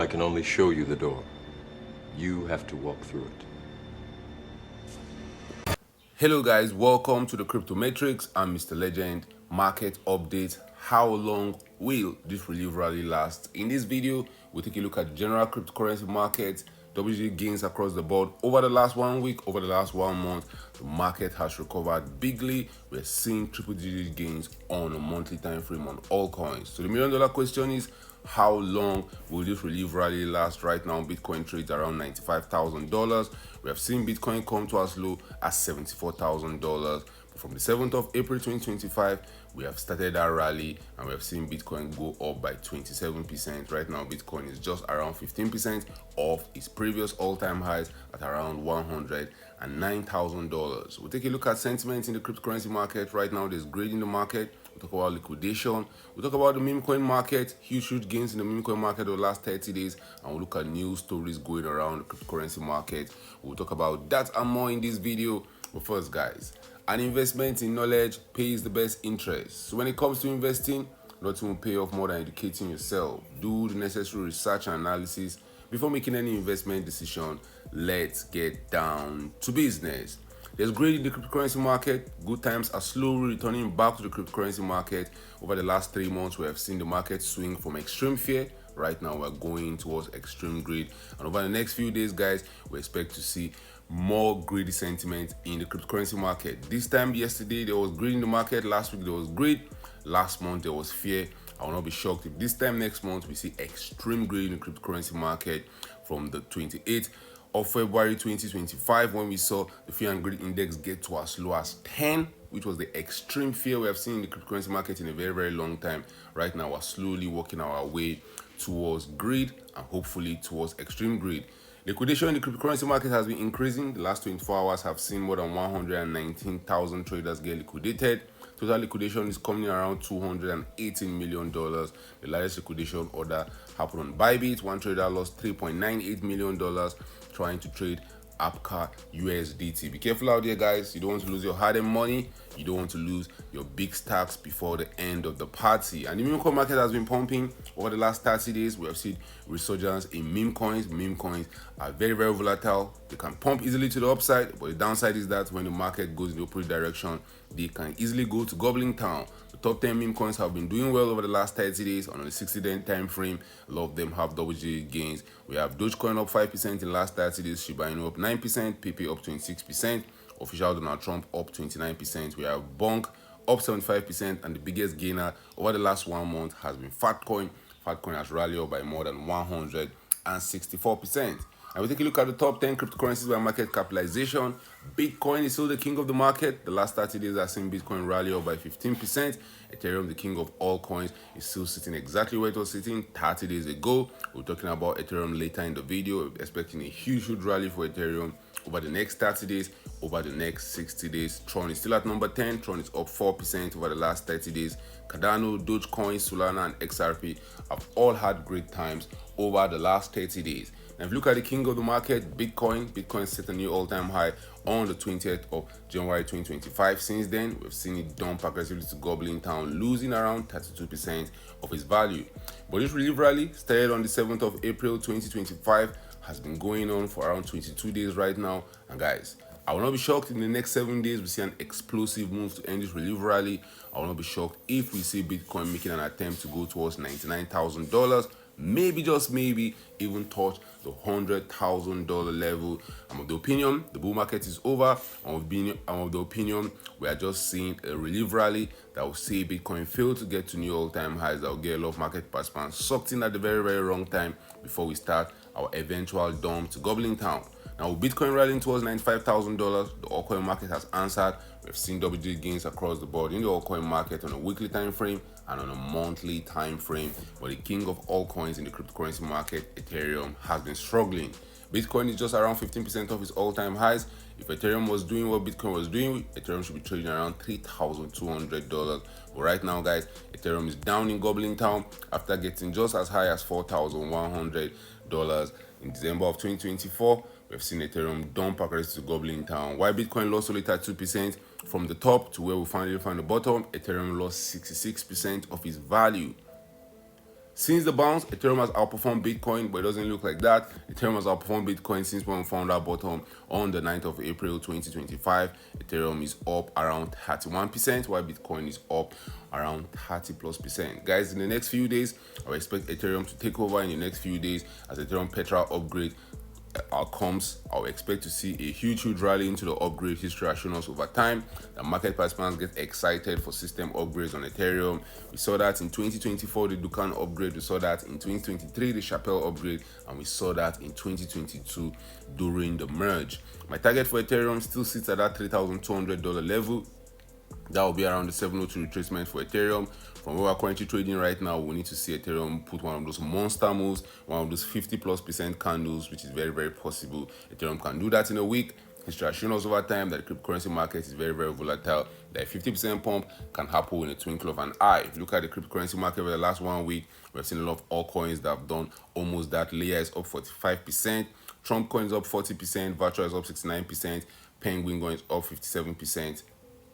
can only show you the door. You have to walk through it. Hello guys, welcome to the Crypto Matrix. I'm Mr. Legend. Market update. How long will this relief rally last? In this video, we'll take a look at the general cryptocurrency market, WGD gains across the board. Over the last 1 week, over the last 1 month, the market has recovered bigly. We're seeing triple-digit gains on a monthly time frame on altcoins. So the million-dollar question is, how long will this relief rally last? Right now, Bitcoin trades around $95,000. We have seen Bitcoin come to as low as $74,000. From the 7th of April 2025, we have started our rally and we have seen Bitcoin go up by 27%. Right now, Bitcoin is just around 15% of its previous all-time highs at around $109,000. We'll take a look at sentiment in the cryptocurrency market. Right now, there's greed in the market. We'll talk about liquidation. We'll talk about the Memecoin market, huge gains in the Memecoin market over the last 30 days. And we'll look at news stories going around the cryptocurrency market. We'll talk about that and more in this video. But first, guys, an investment in knowledge pays the best interest. So when it comes to investing, nothing will pay off more than educating yourself. Do the necessary research and analysis before making any investment decision. Let's get down to business. There's greed in the cryptocurrency market. Good times are slowly returning back to the cryptocurrency market. Over the last 3 months, we have seen the market swing from extreme fear. Right now, we're going towards extreme greed. And over the next few days, guys, we expect to see more greedy sentiment in the cryptocurrency market. This time, yesterday, there was greed in the market. Last week, there was greed. Last month, there was fear. I will not be shocked if this time next month, we see extreme greed in the cryptocurrency market from the 28th of February 2025, when we saw the fear and greed index get to as low as 10, which was the extreme fear we have seen in the cryptocurrency market in a very long time. Right now, we're slowly working our way towards greed and hopefully towards extreme greed. Liquidation in the cryptocurrency market has been increasing. The last 24 hours have seen more than 119,000 traders get liquidated. Total liquidation is coming around $218 million. The largest liquidation order happened on Bybit. One trader lost $3.98 million trying to trade APCA USDT. Be careful out there, guys. You don't want to lose your hard-earned money. You don't want to lose your big stacks before the end of the party. And the Memecoin market has been pumping over the last 30 days. We have seen resurgence in Memecoins. Memecoins are very volatile. They can pump easily to the upside, but the downside is that when the market goes in the opposite direction, they can easily go to Goblin Town. The top 10 meme coins have been doing well over the last 30 days on a 60-day time frame. A lot of them have double-digit gains. We have Dogecoin up 5% in the last 30 days, Shiba Inu up 9%, Pepe up 26%, Official Donald Trump up 29%. We have Bonk up 75%, and the biggest gainer over the last 1 month has been Fatcoin. Fatcoin has rallied up by more than 164%. And we take a look at the top 10 cryptocurrencies by market capitalization. Bitcoin is still the king of the market. The last 30 days have seen Bitcoin rally up by 15%. Ethereum, the king of all coins, is still sitting exactly where it was sitting 30 days ago. We're talking about Ethereum later in the video. We're expecting a huge rally for Ethereum over the next 30 days, over the next 60 days. Tron is still at number 10. Tron is up 4% over the last 30 days. Cardano, Dogecoin, Solana, and XRP have all had great times over the last 30 days. Now, if you look at the king of the market, Bitcoin set a new all-time high on the 20th of January 2025. Since then, we've seen it dump aggressively to Goblin Town, losing around 32% of its value. But this relief rally started on the 7th of April 2025, has been going on for around 22 days right now. And guys, I will not be shocked in the next 7 days we see an explosive move to end this relief rally. I will not be shocked if we see Bitcoin making an attempt to go towards $99,000. Maybe, just maybe, even touch the $100,000 level. I'm of the opinion the bull market is over. I'm of the opinion we are just seeing a relief rally that will see Bitcoin fail to get to new all-time highs. That will get a lot of market participants sucked in at the very wrong time before we start our eventual dump to Goblin Town. Now, with Bitcoin rallying towards $95,000, the altcoin market has answered. We've seen double-digit gains across the board in the altcoin market on a weekly time frame and on a monthly time frame. But the king of all coins in the cryptocurrency market, Ethereum, has been struggling. Bitcoin is just around 15% of its all-time highs. If Ethereum was doing what Bitcoin was doing, Ethereum should be trading around $3,200. But right now, guys, Ethereum is down in Goblin Town after getting just as high as $4,100 in December of 2024. We've seen Ethereum dump across to Goblin Town. While Bitcoin lost only 32% from the top to where we finally found the bottom, Ethereum lost 66% of its value. Since the bounce, Ethereum has outperformed Bitcoin, but it doesn't look like that. Ethereum has outperformed Bitcoin since when we found our bottom on the 9th of April 2025. Ethereum is up around 31%, while Bitcoin is up around 30+%. Guys, in the next few days, I expect Ethereum to take over in the next few days as Ethereum Petra upgrade comes. I'll expect to see a huge rally into the upgrade. History has shown us over time that market participants get excited for system upgrades on Ethereum. We saw that in 2024, the Dukan upgrade. We saw that in 2023, the Chappelle upgrade, and we saw that in 2022 during the merge. My target for Ethereum still sits at that $3,200 level. That will be around the 702 retracement for Ethereum. From where we're currently trading right now, we need to see Ethereum put one of those monster moves, one of those 50+% candles, which is very possible. Ethereum can do that in a week. History has shown us over time that the cryptocurrency market is very volatile. That 50% pump can happen in a twinkle of an eye. If you look at the cryptocurrency market over the last 1 week, we've seen a lot of altcoins that have done almost that. Layer is up 45%, Trump coin is up 40%, Virtual is up 69%, Penguin coin is up 57%.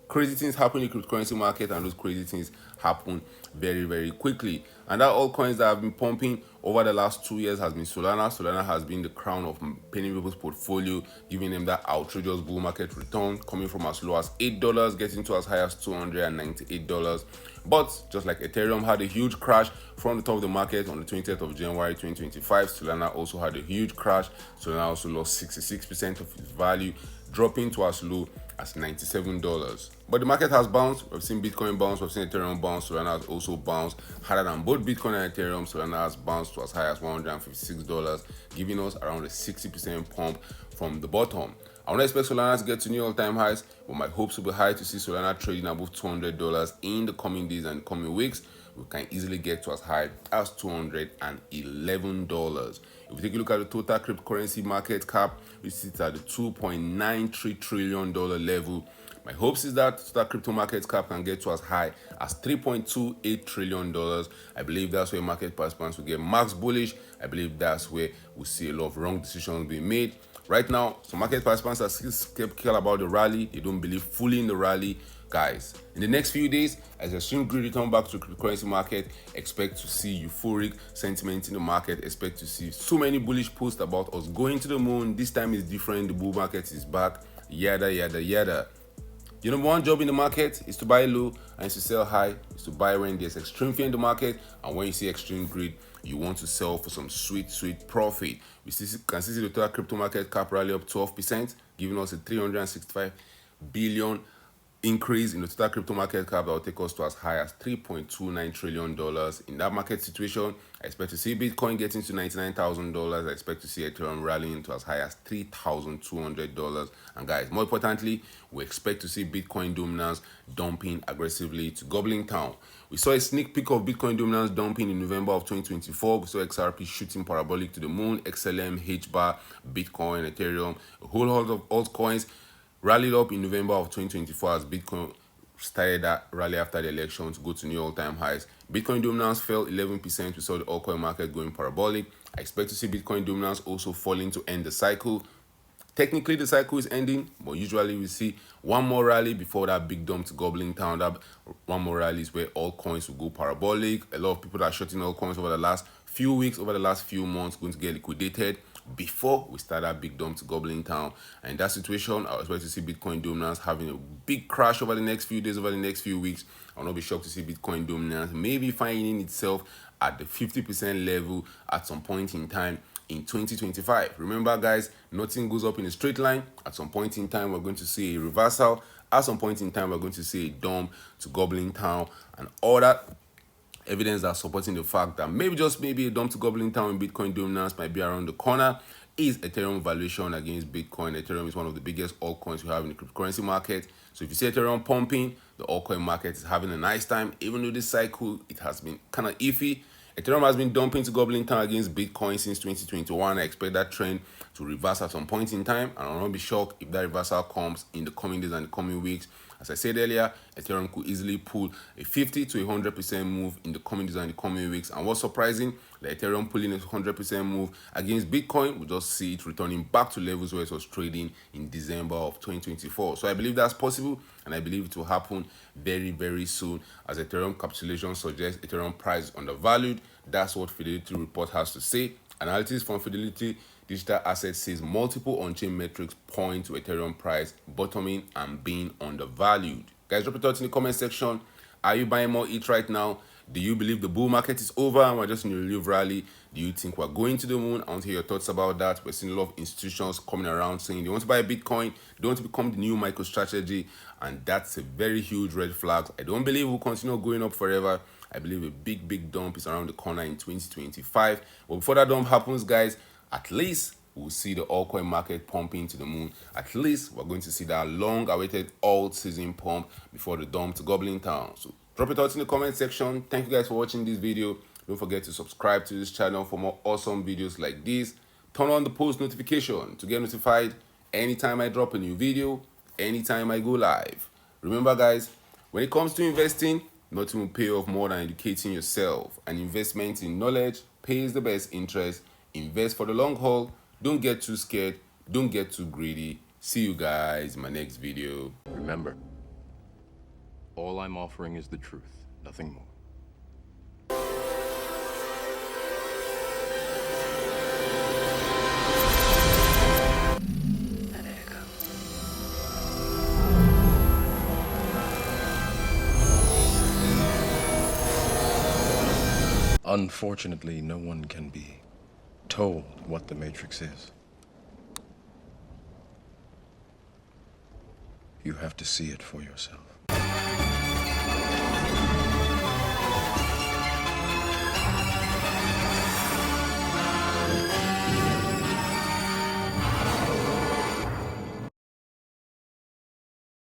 Crazy things happen in the cryptocurrency market, and those crazy things happen very quickly. And that altcoins that have been pumping over the last 2 years has been Solana. Solana has been the crown of many people's portfolio, giving them that outrageous bull market return, coming from as low as $8, getting to as high as $298. But just like Ethereum had a huge crash from the top of the market on the 20th of January 2025, Solana also had a huge crash. Solana also lost 66% of its value, dropping to as low as $97. But the market has bounced. We've seen Bitcoin bounce, we've seen Ethereum bounce. Solana has also bounced harder than both Bitcoin and Ethereum. Solana has bounced to as high as $156, giving us around a 60% pump from the bottom. I don't expect Solana to get to new all-time highs, but my hopes will be high to see Solana trading above $200 in the coming days and coming weeks. We can easily get to as high as $211. If we take a look at the total cryptocurrency market cap, which sits at the $2.93 trillion level, my hopes is that total crypto market cap can get to as high as $3.28 trillion. I believe that's where market participants will get max bullish. I believe that's where we'll see a lot of wrong decisions being made. Right now, some market participants are still skeptical about the rally. They don't believe fully in the rally. Guys, in the next few days, as extreme greed return back to the cryptocurrency market, expect to see euphoric sentiment in the market. Expect to see so many bullish posts about us going to the moon. This time is different. The bull market is back. Yada. Your number one job in the market is to buy low and to sell high. Is to buy when there's extreme fear in the market, and when you see extreme greed, you want to sell for some sweet profit. We can see the total crypto market cap rally up 12%, giving us a $365 billion increase in the total crypto market cap that will take us to as high as $3.29 trillion. In that market situation, I expect to see Bitcoin getting to $99,000. I expect to see Ethereum rallying to as high as $3,200. And guys, more importantly, we expect to see Bitcoin dominance dumping aggressively to gobbling town. We saw a sneak peek of Bitcoin dominance dumping in November of 2024. We saw XRP shooting parabolic to the moon, XLM, HBAR, Bitcoin, Ethereum, a whole lot of altcoins rallied up in November of 2024 as Bitcoin started that rally after the election to go to new all-time highs. Bitcoin dominance fell 11%. We saw the altcoin market going parabolic. I expect to see Bitcoin dominance also falling to end the cycle. Technically, the cycle is ending, but usually we see one more rally before that big dump to gobbling town. That one more rally is where altcoins will go parabolic. A lot of people that are shorting altcoins over the last few weeks, over the last few months, going to get liquidated before we start that big dump to gobbling town. And in that situation, I expect to see Bitcoin dominance having a big crash over the next few days, over the next few weeks. I'll not be shocked to see Bitcoin dominance maybe finding itself at the 50% level at some point in time in 2025. Remember, guys, nothing goes up in a straight line. At some point in time, we're going to see a reversal. At some point in time, we're going to see a dump to gobbling town, and all that evidence that's supporting the fact that maybe, just maybe, a dump to gobbling town in Bitcoin dominance might be around the corner is Ethereum valuation against Bitcoin. Ethereum is one of the biggest altcoins we have in the cryptocurrency market. So if you see Ethereum pumping, the altcoin market is having a nice time. Even though this cycle, it has been kind of iffy. Ethereum has been dumping to gobbling town against Bitcoin since 2021. I expect that trend to reverse at some point in time, and I'll not be shocked if that reversal comes in the coming days and the coming weeks. As I said earlier, Ethereum could easily pull a 50 to 100% move in the coming days and the coming weeks. And what's surprising, the Ethereum pulling a 100% move against Bitcoin, we just see it returning back to levels where it was trading in December of 2024. So I believe that's possible, and I believe it will happen very, very soon. As Ethereum capitulation suggests, Ethereum price is undervalued. That's what Fidelity report has to say. Analysis from Fidelity Digital Assets says multiple on-chain metrics point to Ethereum price bottoming and being undervalued. Guys, drop your thoughts in the comment section. Are you buying more ETH right now? Do you believe the bull market is over and we're just in a relief rally? Do you think we're going to the moon? I want to hear your thoughts about that. We're seeing a lot of institutions coming around saying they want to buy Bitcoin, they want to become the new MicroStrategy, and that's a very huge red flag. I don't believe we'll continue going up forever. I believe a big dump is around the corner in 2025. But before that dump happens, guys, at least we'll see the altcoin market pumping to the moon. At least we're going to see that long-awaited alt-season pump before the dump to Goblin Town. So drop your thoughts in the comment section. Thank you guys for watching this video. Don't forget to subscribe to this channel for more awesome videos like this. Turn on the post notification to get notified anytime I drop a new video, anytime I go live. Remember, guys, when it comes to investing, nothing will pay off more than educating yourself. An investment in knowledge pays the best interest. Invest for the long haul. Don't get too scared. Don't get too greedy. See you guys in my next video. Remember, all I'm offering is the truth, nothing more. Unfortunately, no one can be told what the Matrix is. You have to see it for yourself.